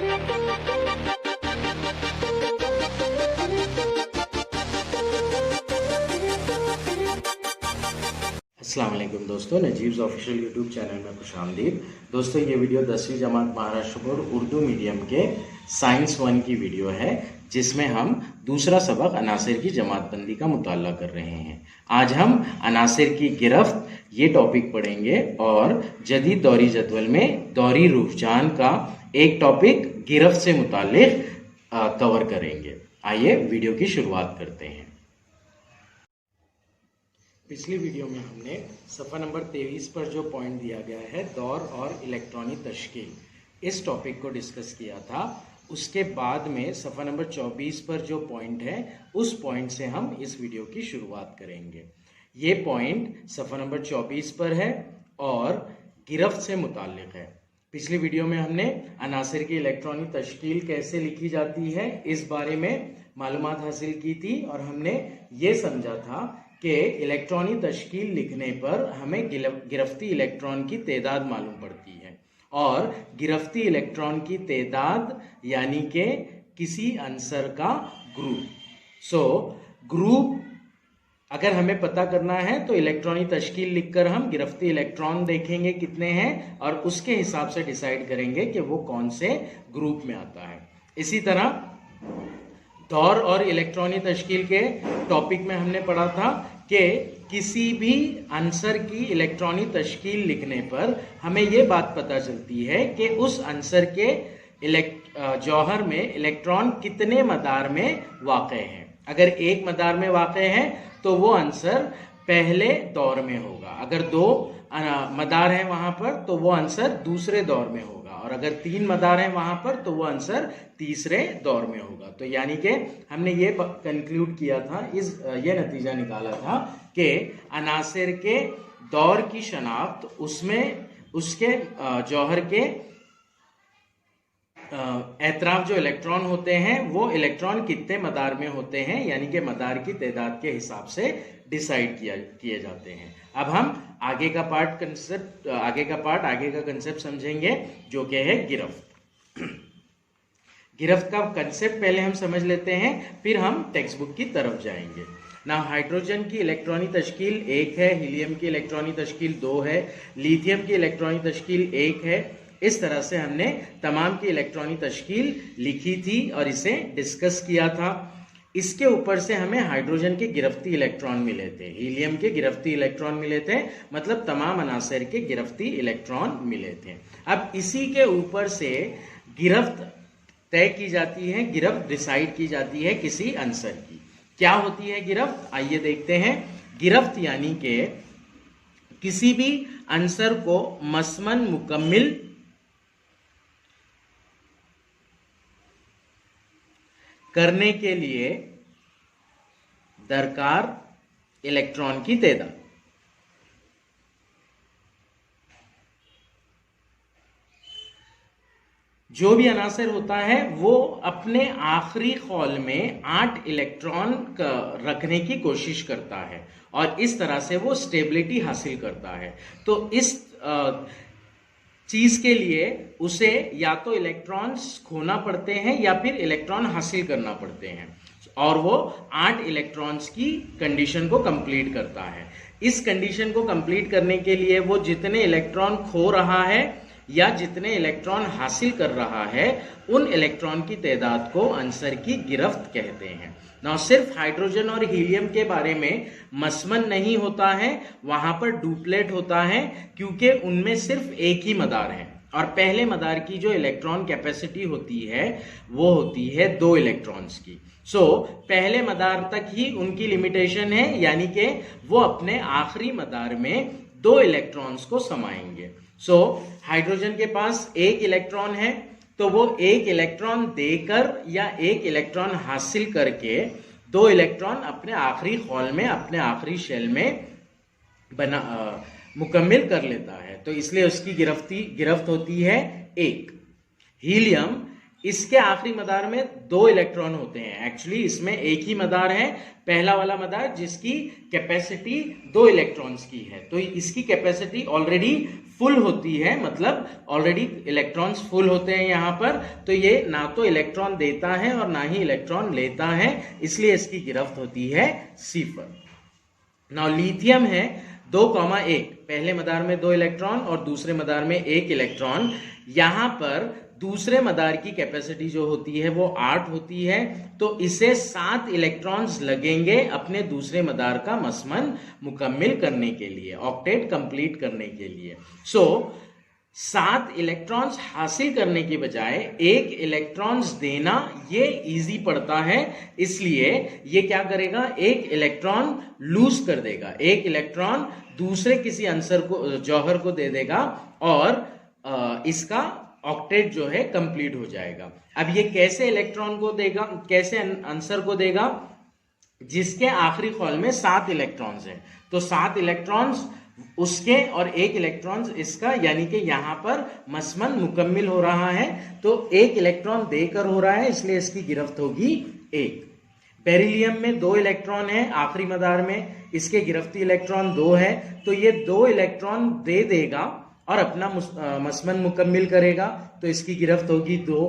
अस्सलाम वालेकुम दोस्तों, नजीब्स ऑफिशियल यूट्यूब चैनल में खुशामदीद। दोस्तों, ये वीडियो 10वीं जमात महाराष्ट्र बोर्ड उर्दू मीडियम के साइंस 1 की वीडियो है, जिसमें हम दूसरा सबक अनासिर की जमातबंदी का मुताला कर रहे हैं। आज हम अनासिर की गिरफ्त ये टॉपिक पढ़ेंगे और जदीद दौरी जदवल में दौरी रुझान का एक टॉपिक गिरफ्त से मुताल्लिक कवर करेंगे। आइए वीडियो की शुरुआत करते हैं। पिछली वीडियो में हमने सफ़ा नंबर 23 पर जो पॉइंट दिया गया है दौर और इलेक्ट्रॉनिक तश्कील, इस टॉपिक को डिस्कस किया था। उसके बाद में सफ़ा नंबर 24 पर जो पॉइंट है उस पॉइंट से हम इस वीडियो की शुरुआत करेंगे। ये पॉइंट सफ़ा नंबर 24 पर है और गिरफ्त से मुताल्लिक है। पिछली वीडियो में हमने अनासिर की इलेक्ट्रॉनिक तश्कील कैसे लिखी जाती है इस बारे में मालूमात हासिल की थी और हमने ये समझा था कि इलेक्ट्रॉनिक तश्कील लिखने पर हमें गिरफ्ती इलेक्ट्रॉन की तादाद मालूम पड़ती है और गिरफ्ती इलेक्ट्रॉन की तादाद यानी कि किसी आंसर का ग्रुप। ग्रुप अगर हमें पता करना है तो इलेक्ट्रॉनिक तश्कील लिखकर हम गिरफ्ती इलेक्ट्रॉन देखेंगे कितने हैं और उसके हिसाब से डिसाइड करेंगे कि वो कौन से ग्रुप में आता है। इसी तरह दौर और इलेक्ट्रॉनिक तश्कील के टॉपिक में हमने पढ़ा था कि किसी भी आंसर की इलेक्ट्रॉनिक तश्कील लिखने पर हमें ये बात पता चलती है कि उस आंसर के जौहर में इलेक्ट्रॉन कितने मदार में वाक़ हैं। अगर एक मदार में वाक़ है तो वो आंसर पहले दौर में होगा, अगर दो मदार हैं वहां पर तो वो आंसर दूसरे दौर में होगा और अगर 3 मदार हैं वहां पर तो वो आंसर तीसरे दौर में होगा। तो यानी कि हमने ये कंक्लूड किया था, ये नतीजा निकाला था कि अनासिर के दौर की शनाख्त उसमें उसके जौहर के एतराफ जो इलेक्ट्रॉन होते हैं वो इलेक्ट्रॉन कितने मदार में होते हैं यानी कि मदार की तादाद के हिसाब से डिसाइड किए जाते हैं। अब हम आगे का कंसेप्ट समझेंगे जो कि है गिरफ्त। गिरफ्त का कंसेप्ट पहले हम समझ लेते हैं, फिर हम टेक्स्ट बुक की तरफ जाएंगे। ना हाइड्रोजन की इलेक्ट्रॉनिक तश्कील 1 है, हीलियम की इलेक्ट्रॉनिक तश्कील 2 है, लिथियम की इलेक्ट्रॉनिक तश्कील 1 है। इस तरह से हमने तमाम की इलेक्ट्रॉनिक तश्कील लिखी थी और इसे डिस्कस किया था। इसके ऊपर से हमें हाइड्रोजन के गिरफ्ती इलेक्ट्रॉन मिले थे, हीलियम के गिरफ्ती इलेक्ट्रॉन मिले थे, मतलब तमाम अनासिर के गिरफ्ती इलेक्ट्रॉन मिले थे। अब इसी के ऊपर से गिरफ्त तय की जाती है, गिरफ्त डिसाइड की जाती है किसी आंसर की। क्या होती है गिरफ्त, आइए देखते हैं। गिरफ्त यानी कि किसी भी आंसर को मसमन मुकम्मिल करने के लिए दरकार इलेक्ट्रॉन की तादाद। जो भी अनासिर होता है वो अपने आखिरी खौल में 8 इलेक्ट्रॉन रखने की कोशिश करता है और इस तरह से वो स्टेबिलिटी हासिल करता है। तो इस चीज के लिए उसे या तो इलेक्ट्रॉन्स खोना पड़ते हैं या फिर इलेक्ट्रॉन हासिल करना पड़ते हैं और वो 8 इलेक्ट्रॉन्स की कंडीशन को कंप्लीट करता है। इस कंडीशन को कंप्लीट करने के लिए वो जितने इलेक्ट्रॉन खो रहा है या जितने इलेक्ट्रॉन हासिल कर रहा है उन इलेक्ट्रॉन की तादाद को आंसर की गिरफ्त कहते हैं। ना सिर्फ हाइड्रोजन और हीलियम के बारे में मसमन नहीं होता है, वहां पर डुप्लेट होता है क्योंकि उनमें सिर्फ एक ही मदार है और पहले मदार की जो इलेक्ट्रॉन कैपेसिटी होती है वो होती है 2 इलेक्ट्रॉन्स की। पहले मदार तक ही उनकी लिमिटेशन है, यानी कि वो अपने आखिरी मदार में 2 इलेक्ट्रॉन्स को समाएंगे। हाइड्रोजन के पास 1 इलेक्ट्रॉन है तो वो 1 इलेक्ट्रॉन देकर या 1 इलेक्ट्रॉन हासिल करके 2 इलेक्ट्रॉन अपने आखिरी खौल में, अपने आखिरी शेल में मुकम्मिल कर लेता है, तो इसलिए उसकी गिरफ्त होती है 1। हीलियम इसके आखिरी मदार में 2 इलेक्ट्रॉन होते हैं। एक्चुअली इसमें एक ही मदार है, पहला वाला मदार, जिसकी कैपेसिटी 2 इलेक्ट्रॉन्स की है। तो इसकी कैपेसिटी ऑलरेडी फुल होती है, मतलब ऑलरेडी इलेक्ट्रॉन्स फुल होते हैं यहाँ पर। तो ये ना तो इलेक्ट्रॉन देता है और ना ही इलेक्ट्रॉन लेता है, इसलिए इसकी गिरफ्त होती है सी पर। नाउ लिथियम है 2,1, पहले मदार में 2 इलेक्ट्रॉन और दूसरे मदार में 1 इलेक्ट्रॉन। यहां पर दूसरे मदार की कैपेसिटी जो होती है वो 8 होती है, तो इसे 7 इलेक्ट्रॉन्स लगेंगे अपने दूसरे मदार का मसमन मुकम्मिल करने के लिए, ऑक्टेट कंप्लीट करने के लिए। सो 7 इलेक्ट्रॉन्स हासिल करने की बजाय 1 इलेक्ट्रॉन्स देना ये इजी पड़ता है, इसलिए ये क्या करेगा, 1 इलेक्ट्रॉन लूज कर देगा, 1 इलेक्ट्रॉन दूसरे किसी आंसर को, जौहर को दे देगा और इसका ऑक्टेट जो है कंप्लीट हो जाएगा। अब ये कैसे इलेक्ट्रॉन को देगा, कैसे आंसर को देगा, जिसके आखिरी कॉल में 7 इलेक्ट्रॉन्स हैं, तो 7 इलेक्ट्रॉन्स उसके और 1 इलेक्ट्रॉन्स इसका, यानी कि यहां पर मसमन मुकम्मिल हो रहा है, तो 1 इलेक्ट्रॉन देकर हो रहा है, इसलिए इसकी गिरफ्त होगी 1। बेरिलियम में 2 इलेक्ट्रॉन है आखिरी मदार में, इसके गिरफ्ती इलेक्ट्रॉन 2 है, तो ये 2 इलेक्ट्रॉन दे देगा और अपना मसमन मुकम्मिल करेगा, तो इसकी गिरफ्त होगी 2।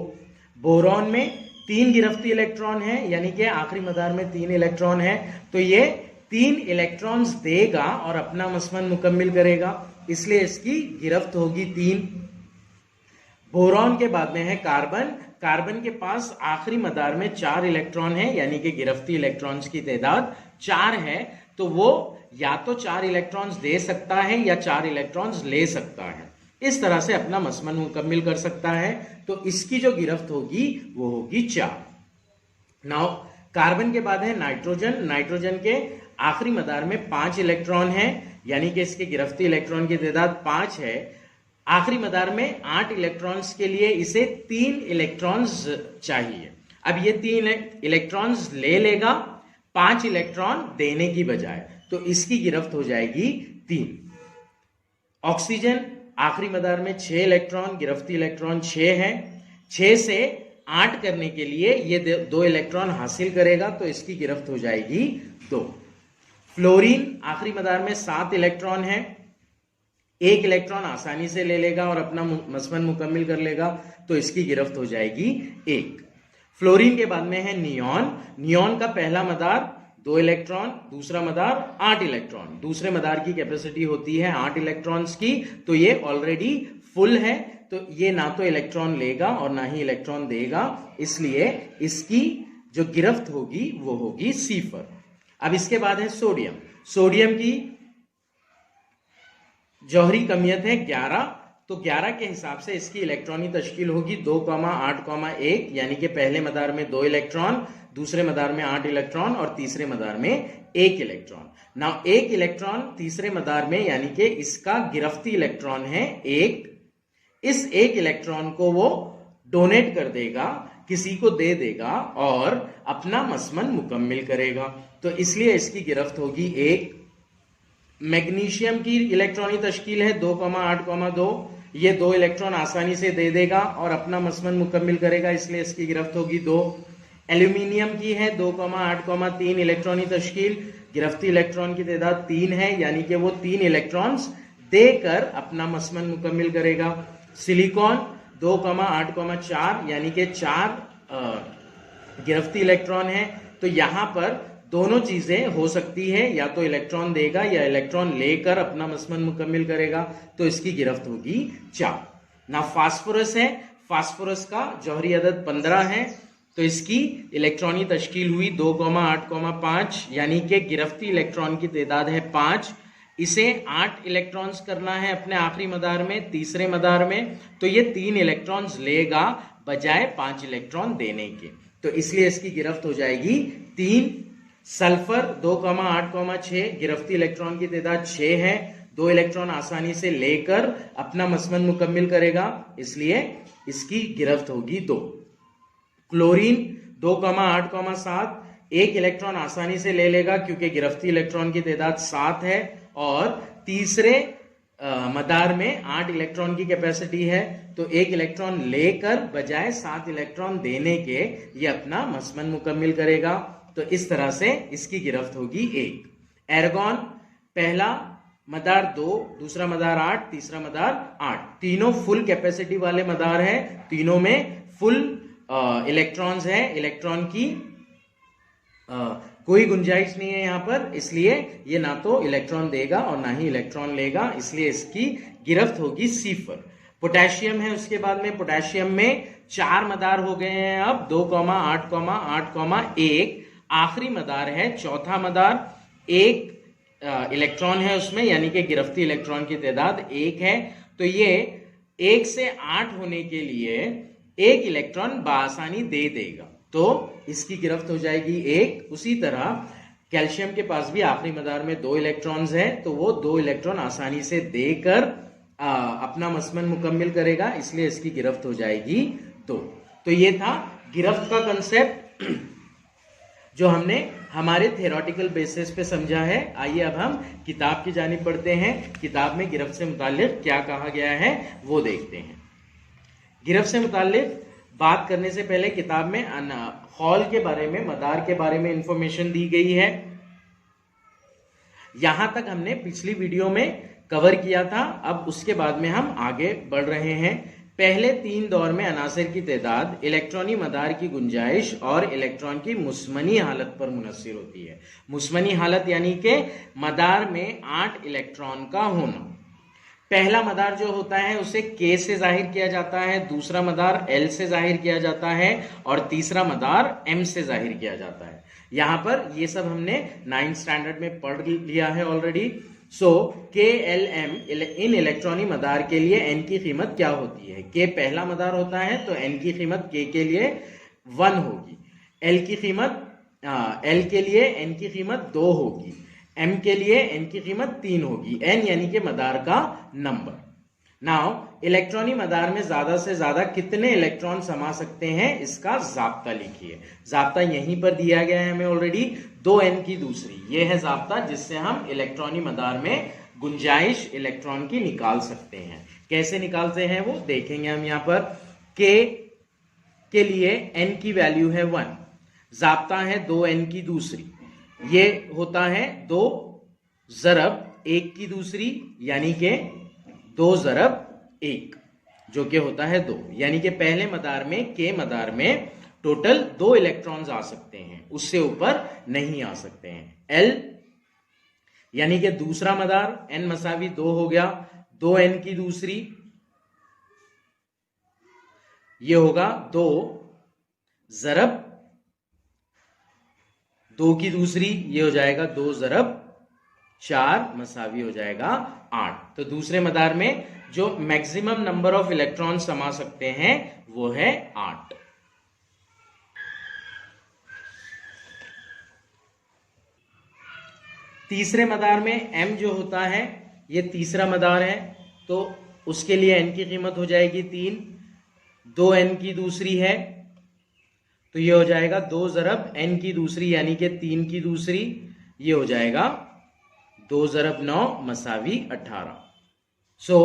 बोरॉन में 3 गिरफ्ती इलेक्ट्रॉन है, यानी कि आखिरी मदार में 3 इलेक्ट्रॉन है, तो ये 3 इलेक्ट्रॉन्स देगा और अपना मसमन मुकम्मिल करेगा, इसलिए इसकी गिरफ्त होगी 3। बोरॉन के बाद में है कार्बन। कार्बन के पास आखिरी मदार में 4 इलेक्ट्रॉन है, यानी कि गिरफ्ती इलेक्ट्रॉन्स की तादाद 4 है, तो वो या तो 4 इलेक्ट्रॉन्स दे सकता है या 4 इलेक्ट्रॉन्स ले सकता है, इस तरह से अपना मसमन मुकम्मिल कर सकता है, तो इसकी जो गिरफ्त होगी वो होगी 4। नाउ कार्बन के बाद है नाइट्रोजन। नाइट्रोजन के आखिरी मदार में 5 इलेक्ट्रॉन है, यानी कि इसके गिरफ्ती इलेक्ट्रॉन की तादाद 5 है। आखिरी मदार में 8 इलेक्ट्रॉन्स के लिए इसे 3 इलेक्ट्रॉन्स चाहिए। अब ये 3 इलेक्ट्रॉन्स ले लेगा 5 इलेक्ट्रॉन देने की बजाय, तो इसकी गिरफ्त हो जाएगी 3। ऑक्सीजन आखिरी मदार में 6 इलेक्ट्रॉन, गिरफ्ती इलेक्ट्रॉन 6 है, 6 से 8 करने के लिए ये 2 इलेक्ट्रॉन हासिल करेगा, तो इसकी गिरफ्त हो जाएगी 2। फ्लोरीन आखिरी मदार में 7 इलेक्ट्रॉन है, 1 इलेक्ट्रॉन आसानी से ले लेगा और अपना मसमन मुकम्मिल कर लेगा, तो इसकी गिरफ्त हो जाएगी 1। फ्लोरीन के बाद में है नियॉन। नियॉन का पहला मदार 2 इलेक्ट्रॉन, दूसरा मदार 8 इलेक्ट्रॉन। दूसरे मदार की कैपेसिटी होती है 8 इलेक्ट्रॉन्स की, तो ये ऑलरेडी फुल है, तो ये ना तो इलेक्ट्रॉन लेगा और ना ही इलेक्ट्रॉन देगा, इसलिए इसकी जो गिरफ्त होगी वो होगी सी पर। अब इसके बाद है सोडियम। सोडियम की जौहरी कमियत है 11, तो 11 के हिसाब से इसकी इलेक्ट्रॉनी तश्कील होगी 2,8,1, यानी कि पहले मदार में 2 इलेक्ट्रॉन, दूसरे मदार में 8 इलेक्ट्रॉन और तीसरे मदार में 1 इलेक्ट्रॉन। नाउ 1 इलेक्ट्रॉन तीसरे मदार में, यानी कि इसका गिरफ्ती इलेक्ट्रॉन है 1। इस 1 इलेक्ट्रॉन को वो डोनेट कर देगा, किसी को दे देगा और अपना मसमन मुकम्मिल करेगा, तो इसलिए इसकी गिरफ्त होगी 1। मैग्नीशियम की इलेक्ट्रॉनी तश्कील है 2,8,2, ये 2 इलेक्ट्रॉन आसानी से दे देगा और अपना मसमन मुकम्मिल करेगा, इसलिए इसकी गिरफ्त होगी 2। एल्यूमिनियम की है 2,8,3 इलेक्ट्रॉनी तश्कील, गिरफ्ती इलेक्ट्रॉन की तादाद 3 है, यानी कि वो 3 इलेक्ट्रॉन्स देकर अपना मसमन मुकम्मिल करेगा। सिलिकॉन 2,8,4, यानी कि 4 गिरफ्ती इलेक्ट्रॉन है, तो यहां पर दोनों चीजें हो सकती है, या तो इलेक्ट्रॉन देगा या इलेक्ट्रॉन लेकर अपना मसमन मुकम्मिल करेगा, तो इसकी गिरफ्त होगी 4। ना फास्फोरस है, फास्फोरस का जौहरी अदद 15 है, तो इसकी इलेक्ट्रॉनी तश्कील हुई 2,8,5, यानी कि गिरफ्ती इलेक्ट्रॉन की तादाद है 5। इसे 8 इलेक्ट्रॉन्स करना है अपने आखिरी मदार में, तीसरे मदार में, तो ये 3 इलेक्ट्रॉन्स लेगा बजाय 5 इलेक्ट्रॉन देने के, तो इसलिए इसकी गिरफ्त हो जाएगी 3। सल्फर 2,8,6, गिरफ्ती इलेक्ट्रॉन की तादाद 6 है, 2 इलेक्ट्रॉन आसानी से लेकर अपना मसमन मुकम्मिल करेगा, इसलिए इसकी गिरफ्त होगी 2। क्लोरीन 2,8,7, 1 इलेक्ट्रॉन आसानी से ले लेगा क्योंकि गिरफ्ती इलेक्ट्रॉन की तादाद 7 है, और तीसरे मदार में 8 इलेक्ट्रॉन की कैपेसिटी है, तो 1 इलेक्ट्रॉन लेकर बजाय 7 इलेक्ट्रॉन देने के ये अपना मसमन मुकम्मिल करेगा। तो इस तरह से इसकी गिरफ्त होगी 1। एर्गॉन पहला मदार 2, दूसरा मदार 8, तीसरा मदार 8, तीनों फुल कैपेसिटी वाले मदार हैं, तीनों में फुल इलेक्ट्रॉन्स हैं, इलेक्ट्रॉन की कोई गुंजाइश नहीं है यहां पर, इसलिए ये ना तो इलेक्ट्रॉन देगा और ना ही इलेक्ट्रॉन लेगा, इसलिए इसकी गिरफ्त होगी सी पर। पोटेशियम है उसके बाद में, पोटेशियम में 4 मदार हो गए हैं अब, 2, 8, 8, 1 आखिरी मदार है, चौथा मदार, 1 इलेक्ट्रॉन है उसमें, यानी कि गिरफ्ती इलेक्ट्रॉन की तादाद 1 है। तो ये 1 से 8 होने के लिए 1 इलेक्ट्रॉन बासानी दे देगा, तो इसकी गिरफ्त हो जाएगी 1। उसी तरह कैल्शियम के पास भी आखिरी मदार में 2 इलेक्ट्रॉन्स हैं, तो वो 2 इलेक्ट्रॉन आसानी से देकर अपना मसमन मुकम्मिल करेगा, इसलिए इसकी गिरफ्त हो जाएगी 2। तो ये था गिरफ्त का कंसेप्ट जो हमने हमारे थ्योरेटिकल बेसिस पे समझा है। आइए अब हम किताब की जानिब बढ़ते हैं, किताब में गिरफ्त से मुताल्लिक क्या कहा गया है वो देखते हैं। गिरफ्त से मुताल्लिक बात करने से पहले किताब में हॉल के बारे में, मदार के बारे में इंफॉर्मेशन दी गई है। यहां तक हमने पिछली वीडियो में कवर किया था, अब उसके बाद में हम आगे बढ़ रहे हैं। पहले 3 दौर में अनासिर की तादाद इलेक्ट्रॉनी मदार की गुंजाइश और इलेक्ट्रॉन की मुस्मनी हालत पर मुनस्सिर होती है। मुस्मनी हालत यानी कि मदार में 8 इलेक्ट्रॉन का होना। पहला मदार जो होता है उसे K से जाहिर किया जाता है, दूसरा मदार L से जाहिर किया जाता है और तीसरा मदार M से जाहिर किया जाता है। यहां पर ये सब हमने 9th स्टैंडर्ड में पढ़ लिया है ऑलरेडी। सो KLM इन इलेक्ट्रॉनी मदार के लिए N की कीमत क्या होती है? K पहला मदार होता है तो N की कीमत K के लिए 1 होगी, L के लिए N की कीमत 2 होगी, M के लिए N की कीमत 3 होगी, N यानी कि मदार का नंबर। नाउ इलेक्ट्रॉनी मदार में ज्यादा से ज्यादा कितने इलेक्ट्रॉन समा सकते हैं इसका जाब्ता लिखिए। जाब्ता यहीं पर दिया गया है हमें ऑलरेडी, 2n की दूसरी, ये है जाब्ता जिससे हम इलेक्ट्रॉनी मदार में गुंजाइश इलेक्ट्रॉन की निकाल सकते हैं। कैसे निकालते हैं वो देखेंगे हम यहाँ पर। K के लिए n की वैल्यू है 1, जाब्ता है 2n की दूसरी, ये होता है 2 ज़रब 1 की दूसरी यानी कि 2 ज़रब 1 जो कि होता है 2, यानी कि पहले मदार में K मदार में टोटल 2 इलेक्ट्रॉन्स आ सकते हैं, उससे ऊपर नहीं आ सकते हैं। L यानी कि दूसरा मदार N मसावी 2 हो गया, 2n की दूसरी ये होगा 2 ज़रब 2 की दूसरी, ये हो जाएगा 2 ज़रब 4 मसावी हो जाएगा 8। तो दूसरे मदार में जो मैक्सिमम नंबर ऑफ इलेक्ट्रॉन समा सकते हैं वो है 8। तीसरे मदार में M जो होता है, ये तीसरा मदार है तो उसके लिए N की कीमत हो जाएगी 3, 2n की दूसरी है तो ये हो जाएगा 2 ज़रब n की दूसरी यानी कि 3 की दूसरी, ये हो जाएगा 2 ज़रब 9 मसावी 18। सो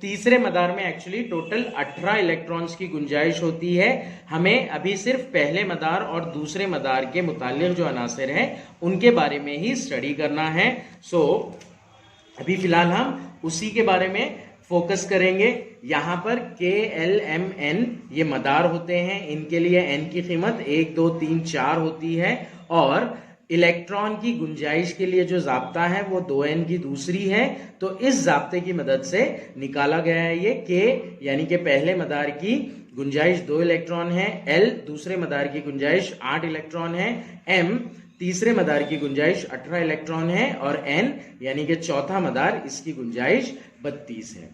तीसरे मदार में एक्चुअली टोटल 18 इलेक्ट्रॉन्स की गुंजाइश होती है। हमें अभी सिर्फ पहले मदार और दूसरे मदार के मुतालिक जो अनासिर हैं उनके बारे में ही स्टडी करना है। सो अभी फिलहाल हम उसी के बारे में फोकस करेंगे। यहां पर KLMN ये मदार होते हैं, इनके लिए N की कीमत 1, 2, 3, 4 होती है और इलेक्ट्रॉन की गुंजाइश के लिए जो जाब्ता है वो 2n की दूसरी है। तो इस जाब्ते की मदद से निकाला गया है ये K यानी कि पहले मदार की गुंजाइश 2 इलेक्ट्रॉन है, L दूसरे मदार की गुंजाइश 8 इलेक्ट्रॉन है, M तीसरे मदार की गुंजाइश 18 इलेक्ट्रॉन है और N यानी कि चौथा मदार इसकी गुंजाइश 32 है।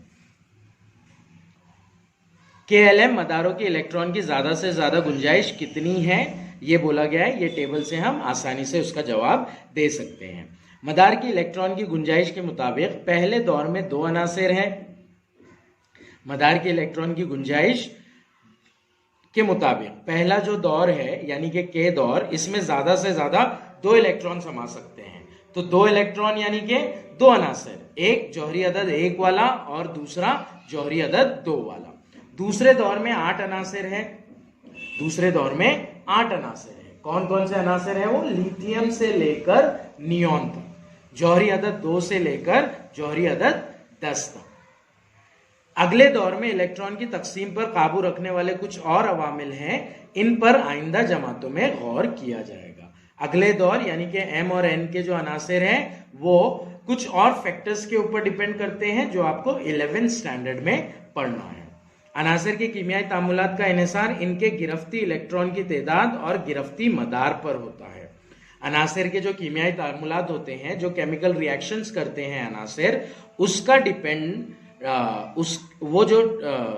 KLM मदारों के इलेक्ट्रॉन की ज्यादा से ज्यादा गुंजाइश कितनी है ये बोला गया है, ये टेबल से हम आसानी से उसका जवाब दे सकते हैं। मदार की इलेक्ट्रॉन की गुंजाइश के मुताबिक पहले दौर में 2 अनासिर हैं। मदार के इलेक्ट्रॉन की गुंजाइश के मुताबिक पहला जो दौर है यानी कि K दौर, इसमें ज्यादा से ज्यादा 2 इलेक्ट्रॉन समा सकते हैं। तो 2 इलेक्ट्रॉन यानी कि दो अनासर, एक जौहरी अदद 1 वाला और दूसरा जौहरी अदद 2 वाला। दूसरे दौर में 8 अनासर है, दूसरे दौर में 8 अनासर है। कौन कौन से अनासर है वो? लिथियम से लेकर नियोन तक, जौहरी अदद 2 से लेकर जौहरी अदद 10 तक। अगले दौर में इलेक्ट्रॉन की तकसीम पर काबू रखने वाले कुछ और अवामिल हैं, इन पर आइंदा जमातों में गौर किया जाएगा। अगले दौर यानी कि एम और एन के जो अनासर हैं वो कुछ और फैक्टर्स के ऊपर डिपेंड करते हैं जो आपको 11th स्टैंडर्ड में पढ़ना है। अनासर के कीमियाई तामुलात का इन्हिसार इनके गिरफ्ती इलेक्ट्रॉन की तादाद और गिरफ्ती मदार पर होता है। अनासर के जो कीमियाई तामुलात होते हैं, जो केमिकल रिएक्शंस करते हैं अनासर, उसका डिपेंड वो जो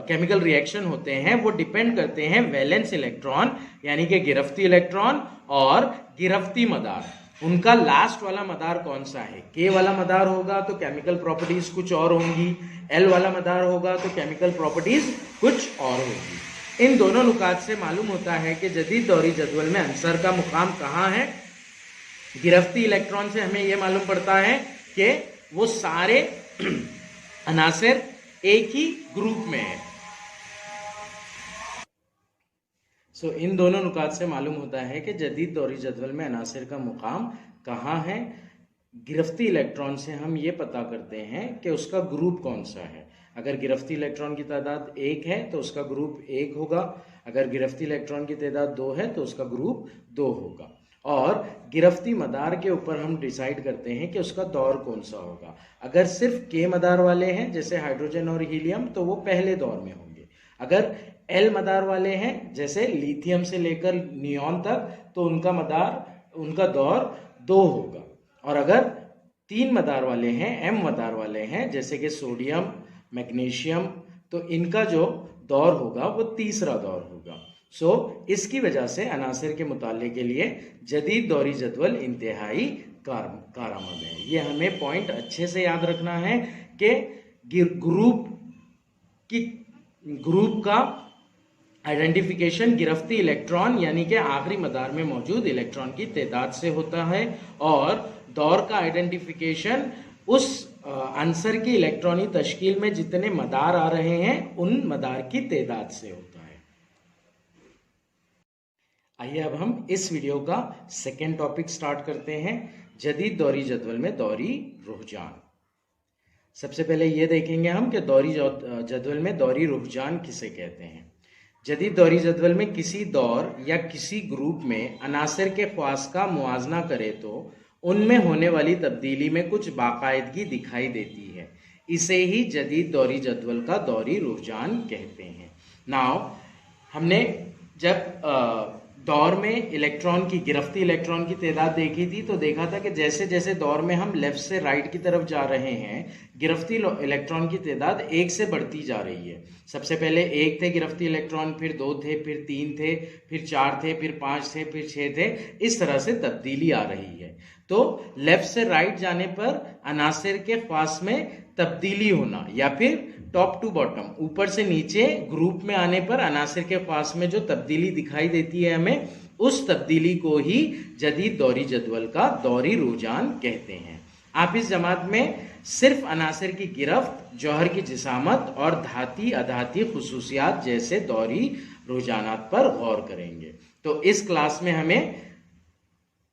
केमिकल रिएक्शन होते हैं वो डिपेंड करते हैं वैलेंस इलेक्ट्रॉन यानी कि गिरफ्ती इलेक्ट्रॉन और गिरफ्ती मदार। उनका लास्ट वाला मदार कौन सा है? के वाला मदार होगा तो केमिकल प्रॉपर्टीज कुछ और होंगी, एल वाला मदार होगा तो केमिकल प्रॉपर्टीज कुछ और होगी। इन दोनों नुकात से मालूम होता है कि जदीद दौरी जदवल में अंसर का मुकाम कहाँ है। गिरफ्ती इलेक्ट्रॉन से हमें यह मालूम पड़ता है कि वो सारे अनासर एक ही ग्रुप में है। इन दोनों नुकात से मालूम होता है कि जदीद दौरी जदवल में अनासर का मुकाम कहाँ है। गिरफ्ती इलेक्ट्रॉन से हम ये पता करते हैं कि उसका ग्रुप कौन सा है। अगर गिरफ्ती इलेक्ट्रॉन की तादाद 1 है तो उसका ग्रुप 1 होगा, अगर गिरफ्ती इलेक्ट्रॉन की तादाद 2 है तो उसका ग्रुप 2 होगा। और गिरफ्ती मदार के ऊपर हम डिसाइड करते हैं कि उसका दौर कौन सा होगा। अगर सिर्फ के मदार वाले हैं जैसे हाइड्रोजन और हीलियम तो वो पहले दौर में होंगे। अगर एल मदार वाले हैं जैसे लिथियम से लेकर नियोन तक तो उनका दौर 2 होगा। और अगर 3 मदार वाले हैं, एम मदार वाले हैं जैसे कि सोडियम, मैग्नीशियम, तो इनका जो दौर होगा वो तीसरा दौर होगा। इसकी वजह से अनासर के मुताले के लिए जदीद दौरी जदवल इंतहाई कारआमद है। ये हमें पॉइंट अच्छे से याद रखना है कि ग्रुप का आइडेंटिफिकेशन गिरफ्ती इलेक्ट्रॉन यानी कि आखिरी मदार में मौजूद इलेक्ट्रॉन की तादाद से होता है और दौर का आइडेंटिफिकेशन उस अंसर की इलेक्ट्रॉनी तश्कील में जितने मदार आ रहे हैं उन मदार की तादाद से होता है। आइए अब हम इस वीडियो का सेकेंड टॉपिक स्टार्ट करते हैं, जदीद दौरी जदवल में दौरी रुझान। सबसे पहले ये देखेंगे हम कि दौरी जदवल में दौरी रुझान किसे कहते हैं। जदीद दौरी जदवल में किसी दौर या किसी ग्रुप में अनासर के ख्वास का मुआजना करे तो उनमें होने वाली तब्दीली में कुछ बाकायदगी दिखाई देती है। इसे ही जदीद दौरी जदवल का दौरी रुझान कहते हैं। नाउ हमने जब दौर में इलेक्ट्रॉन की गिरफ्ती इलेक्ट्रॉन की तादाद देखी थी तो देखा था कि जैसे जैसे दौर में हम लेफ्ट से राइट की तरफ जा रहे हैं गिरफ्ती इलेक्ट्रॉन की तादाद 1 से बढ़ती जा रही है। सबसे पहले 1 थे गिरफ्ती इलेक्ट्रॉन, फिर 2 थे, फिर 3 थे, फिर 4 थे, फिर 5 थे, फिर 6 थे। इस तरह से तब्दीली आ रही है। तो लेफ्ट से राइट जाने पर अनासर के ख्वास में तब्दीली होना या फिर टॉप टू बॉटम, ऊपर से नीचे ग्रुप में आने पर अनासर के ख्वास में जो तब्दीली दिखाई देती है हमें, उस तब्दीली को ही जदीद दौरी जदवल का दौरी रुझान कहते हैं। आप इस जमात में सिर्फ अनासर की गिरफ्त, जौहर की जिसामत और धाती अधाती खुसूसियात जैसे दौरी रुझानात पर गौर करेंगे। तो इस क्लास में हमें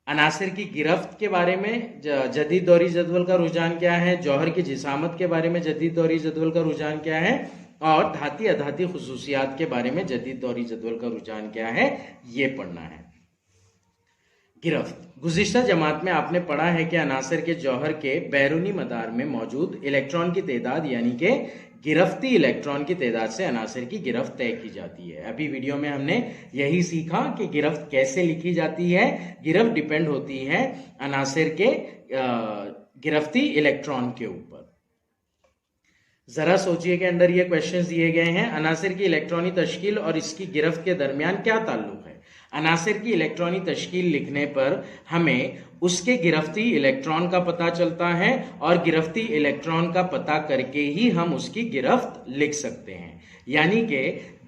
अनासर की गिरफ्त के बारे में जदीद दौरी जदवल का रुझान क्या है, जौहर की जिसामत के बारे में जदीद दौरी जदवल का रुझान क्या है और धाती अधाती खुसूसियात के बारे में जदीद दौरी जदवल का रुझान क्या है, ये पढ़ना है। गिरफ्त। गुज़िश्ता जमात में आपने पढ़ा है कि अनासर के जौहर के बैरूनी मदार में मौजूद इलेक्ट्रॉन की तादाद यानी कि गिरफ्ती इलेक्ट्रॉन की तादाद से अनासर की गिरफ्त तय की जाती है। अभी वीडियो में हमने यही सीखा कि गिरफ्त कैसे लिखी जाती है। गिरफ्त डिपेंड होती है अनासर के गिरफ्ती इलेक्ट्रॉन के ऊपर। जरा सोचिए कि अंदर ये क्वेश्चंस दिए गए हैं, अनासर की इलेक्ट्रॉनी तश्कील और इसकी गिरफ्त के दरमियान क्या ताल्लुक है। अनासर की इलेक्ट्रॉनी तश्कील लिखने पर हमें उसके गिरफ्ती इलेक्ट्रॉन का पता चलता है और गिरफ्ती इलेक्ट्रॉन का पता करके ही हम उसकी गिरफ्त लिख सकते हैं। यानी कि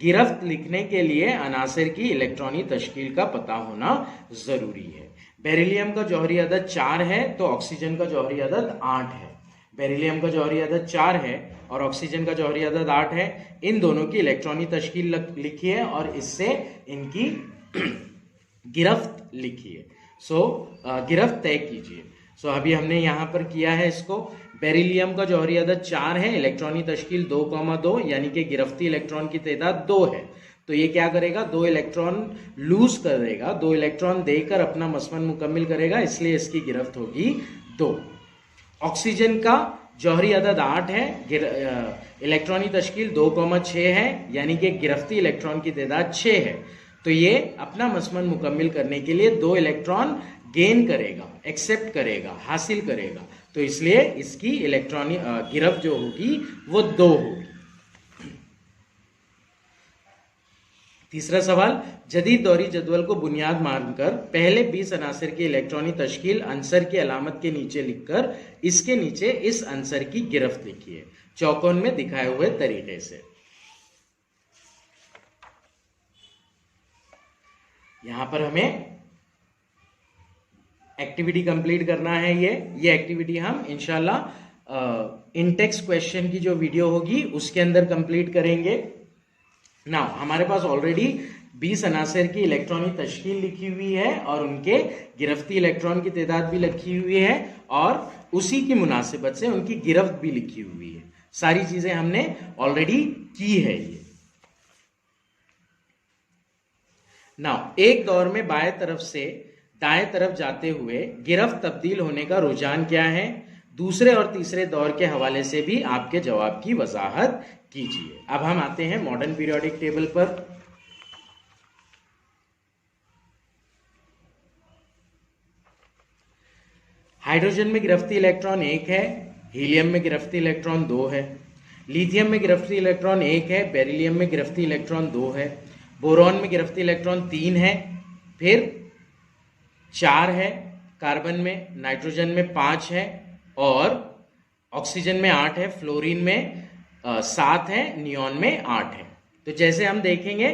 गिरफ्त लिखने के लिए अनासर की इलेक्ट्रॉनी तश्कील का पता होना जरूरी है। बेरिलियम का जौहरी अदद 4 है तो ऑक्सीजन का जौहरी अदद 8 है। बेरिलियम का जौहरी अदद 4 है और ऑक्सीजन का जौहरी अदद 8 है। इन दोनों की इलेक्ट्रॉनिक तश्कील लिखिए और इससे इनकी गिरफ्त लिखिए। गिरफ्त तय कीजिए। अभी हमने यहाँ पर किया है इसको। बेरिलियम का जौहरी अदद 4 है, इलेक्ट्रॉनिक तश्कील 2,2 यानी कि गिरफ्ती इलेक्ट्रॉन की तादाद 2 है। तो ये क्या करेगा, 2 इलेक्ट्रॉन लूज कर देगा, 2 इलेक्ट्रॉन देकर अपना मसमन मुकम्मिल करेगा, इसलिए इसकी गिरफ्त होगी 2। ऑक्सीजन का जौहरी अदद 8 है, इलेक्ट्रॉनिक तश्कील 2,6 है यानी कि गिरफ्ती इलेक्ट्रॉन की तादाद 6 है। तो ये अपना मसमन मुकम्मिल करने के लिए 2 इलेक्ट्रॉन गेन करेगा, एक्सेप्ट करेगा, हासिल करेगा। तो इसलिए इसकी इलेक्ट्रॉनिक गिरफ्त जो होगी वो 2 होगी। तीसरा सवाल, जदीद दौरी जदवल को बुनियाद मानकर पहले 20 अनासर की इलेक्ट्रॉनिक तश्कील अंसर की अलामत के नीचे लिखकर इसके नीचे इस अंसर की गिरफ्त लिखिए चौकोन में दिखाए हुए तरीके से। यहां पर हमें एक्टिविटी कंप्लीट करना है। ये एक्टिविटी हम इंशाल्लाह इंटेक्स क्वेश्चन की जो वीडियो होगी उसके अंदर कंप्लीट करेंगे। नाउ हमारे पास ऑलरेडी 20 अनासर की इलेक्ट्रॉनिक तश्कील लिखी हुई है और उनके गिरफ्ती इलेक्ट्रॉन की तादाद भी लिखी हुई है और उसी की मुनासिबत से उनकी गिरफ्त भी लिखी हुई है। सारी चीजें हमने ऑलरेडी की है। ये नाउ एक दौर में बाएं तरफ से दाएं तरफ जाते हुए गिरफ्त तब्दील होने का रुझान क्या है, दूसरे और तीसरे दौर के हवाले से भी आपके जवाब की वजाहत कीजिए। अब हम आते हैं मॉडर्न पीरियोडिक टेबल पर। हाइड्रोजन में गिरफ्ती इलेक्ट्रॉन 1 है, हीलियम में गिरफ्ती इलेक्ट्रॉन 2 है, लिथियम में गिरफ्ती इलेक्ट्रॉन 1 है, बेरिलियम में गिरफ्ती इलेक्ट्रॉन 2 है, बोरॉन में गिरफ्ती इलेक्ट्रॉन 3 है, फिर 4 है कार्बन में, नाइट्रोजन में 5 है और ऑक्सीजन में 8 है, फ्लोरीन में 7 है, नियॉन में 8 है। तो जैसे हम देखेंगे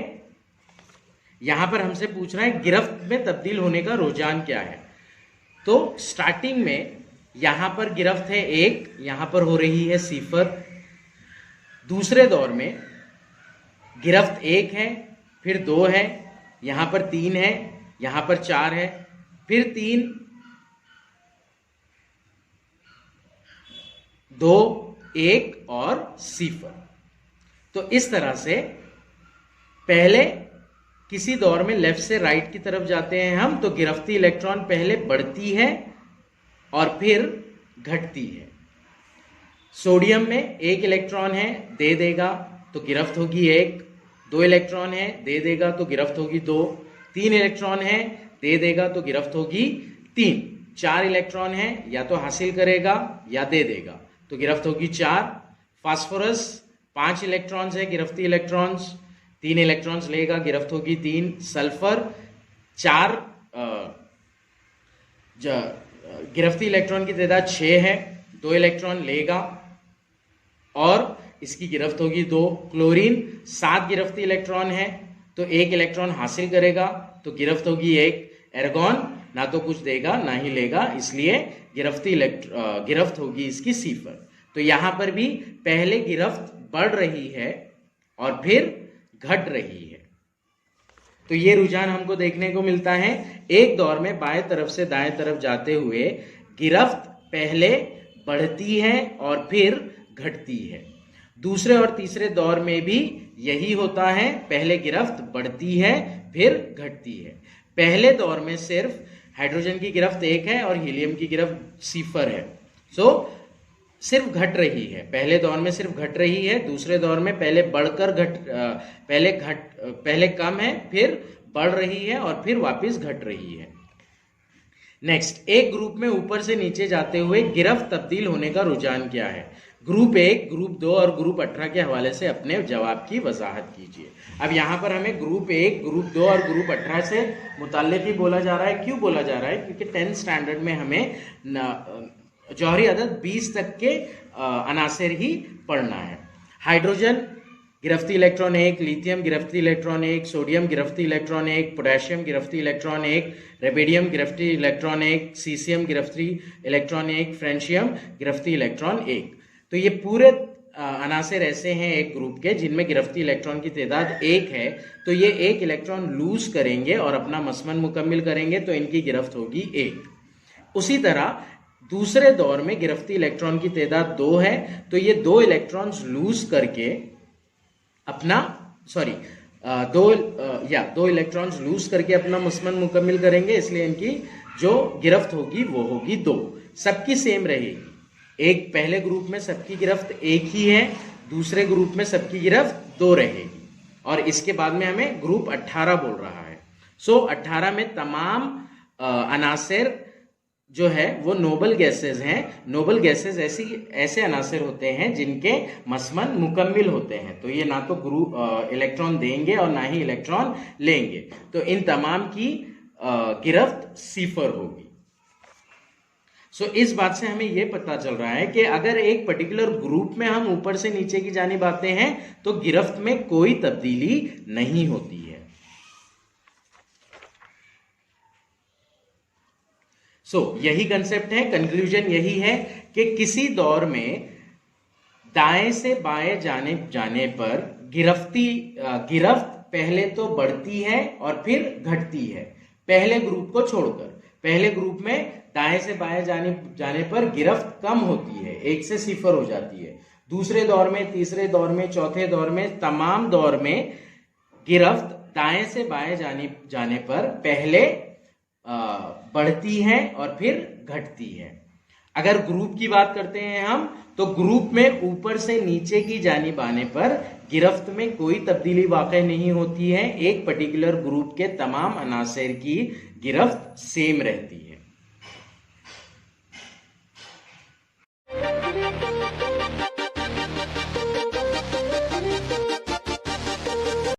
यहां पर हमसे पूछ रहा है गिरफ्त में तब्दील होने का रुझान क्या है। तो स्टार्टिंग में यहां पर गिरफ्त है 1, यहां पर हो रही है 0। दूसरे दौर में गिरफ्त 1 है, फिर 2 है, यहां पर 3 है, यहां पर 4 है, फिर 3, 2, 1 और 0। तो इस तरह से पहले किसी दौर में लेफ्ट से राइट की तरफ जाते हैं हम, तो गिरफ्ती इलेक्ट्रॉन पहले बढ़ती है और फिर घटती है। सोडियम में 1 इलेक्ट्रॉन है, दे देगा तो गिरफ्त होगी 1, 2 इलेक्ट्रॉन है, दे देगा तो गिरफ्त होगी 2, 3 इलेक्ट्रॉन है, दे देगा तो गिरफ्त होगी 3, 4 इलेक्ट्रॉन है, या तो हासिल करेगा या दे देगा तो गिरफ्त होगी 4। फास्फोरस 5 इलेक्ट्रॉन्स है, गिरफ्ती इलेक्ट्रॉन्स 3 इलेक्ट्रॉन्स लेगा, गिरफ्त होगी 3। सल्फर 4 गिरफ्ती इलेक्ट्रॉन की तादाद 6 है, 2 इलेक्ट्रॉन लेगा और इसकी गिरफ्त होगी 2। क्लोरीन 7 गिरफ्ती इलेक्ट्रॉन है तो 1 इलेक्ट्रॉन हासिल करेगा तो गिरफ्त होगी 1। एर्गॉन ना तो कुछ देगा ना ही लेगा, इसलिए गिरफ्त होगी इसकी 0। तो यहां पर भी पहले गिरफ्त बढ़ रही है और फिर घट रही है। तो ये रुझान हमको देखने को मिलता है। एक दौर में बाएं तरफ से दाएं तरफ जाते हुए गिरफ्त पहले बढ़ती है और फिर घटती है। दूसरे और तीसरे दौर में भी यही होता है, पहले गिरफ्त बढ़ती है फिर घटती है। पहले दौर में सिर्फ हाइड्रोजन की गिरफ्त 1 है और हीलियम की गिरफ्त 0 है। सिर्फ घट रही है, पहले दौर में सिर्फ घट रही है। दूसरे दौर में पहले बढ़कर पहले कम है, फिर बढ़ रही है और फिर वापस घट रही है। नेक्स्ट, एक ग्रुप में ऊपर से नीचे जाते हुए गिरफ्त तब्दील होने का रुझान क्या है। ग्रुप 1, ग्रुप 2 और ग्रुप 18 के हवाले से अपने जवाब की वजाहत कीजिए। अब यहाँ पर हमें ग्रुप 1, ग्रुप 2 और ग्रुप 18 से मुताल्लिक ही बोला जा रहा है। क्यों बोला जा रहा है? क्योंकि 10th स्टैंडर्ड में हमें जौहरी अदद 20 तक के अनासर ही पढ़ना है। हाइड्रोजन गिरफ्ती इलेक्ट्रॉन 1, लिथियम गिरफ्ती इलेक्ट्रॉन 1, सोडियम गिरफ्ती इलेक्ट्रॉन 1, पोटेशियम गिरफ्ती इलेक्ट्रॉन 1, रेडियम गिरफ्ती इलेक्ट्रॉन 1, सीसियम गिरफ्ती इलेक्ट्रॉन 1, फ्रेंशियम गिरफ्ती इलेक्ट्रॉन 1। तो ये पूरे अनासिर ऐसे हैं एक ग्रुप के जिनमें गिरफ्ती इलेक्ट्रॉन की तादाद 1 है, तो ये 1 इलेक्ट्रॉन लूज करेंगे और अपना मसमन मुकम्मिल करेंगे, तो इनकी गिरफ्त होगी 1। उसी तरह दूसरे दौर में गिरफ्ती इलेक्ट्रॉन की तादाद 2 है, तो ये 2 इलेक्ट्रॉन्स लूज करके अपना दो इलेक्ट्रॉन्स लूज करके अपना मसमन मुकम्मिल करेंगे, इसलिए इनकी जो गिरफ्त होगी वो होगी 2। सबकी सेम रहेगी, एक पहले ग्रुप में सबकी गिरफ्त 1 ही है, दूसरे ग्रुप में सबकी गिरफ्त 2 रहेगी, और इसके बाद में हमें ग्रुप 18 बोल रहा है। 18 में तमाम अनासिर जो है वो नोबल गैसेज हैं। नोबल गैसेज ऐसे अनासिर होते हैं जिनके मसमन मुकम्मिल होते हैं, तो ये ना तो ग्रुप इलेक्ट्रॉन देंगे और ना ही इलेक्ट्रॉन लेंगे, तो इन तमाम की गिरफ्त 0 होगी। इस बात से हमें यह पता चल रहा है कि अगर एक पर्टिकुलर ग्रुप में हम ऊपर से नीचे की जानिब आते हैं तो गिरफ्त में कोई तब्दीली नहीं होती है। यही कंसेप्ट है, कंक्लूजन यही है कि किसी दौर में दाएं से बाएं जाने पर गिरफ्त पहले तो बढ़ती है और फिर घटती है, पहले ग्रुप को छोड़कर। पहले ग्रुप में दाएं से बाएं जाने पर गिरफ्त कम होती है, 1 से 0 हो जाती है। दूसरे दौर में, तीसरे दौर में, चौथे दौर में, तमाम दौर में गिरफ्त दाएं से बाएं जाने पर पहले बढ़ती है और फिर घटती है। अगर ग्रुप की बात करते हैं हम, तो ग्रुप में ऊपर से नीचे की जानिब आने पर गिरफ्त में कोई तब्दीली वाक़ई नहीं होती है, एक पर्टिकुलर ग्रुप के तमाम अनासिर की गिरफ्त सेम रहती है।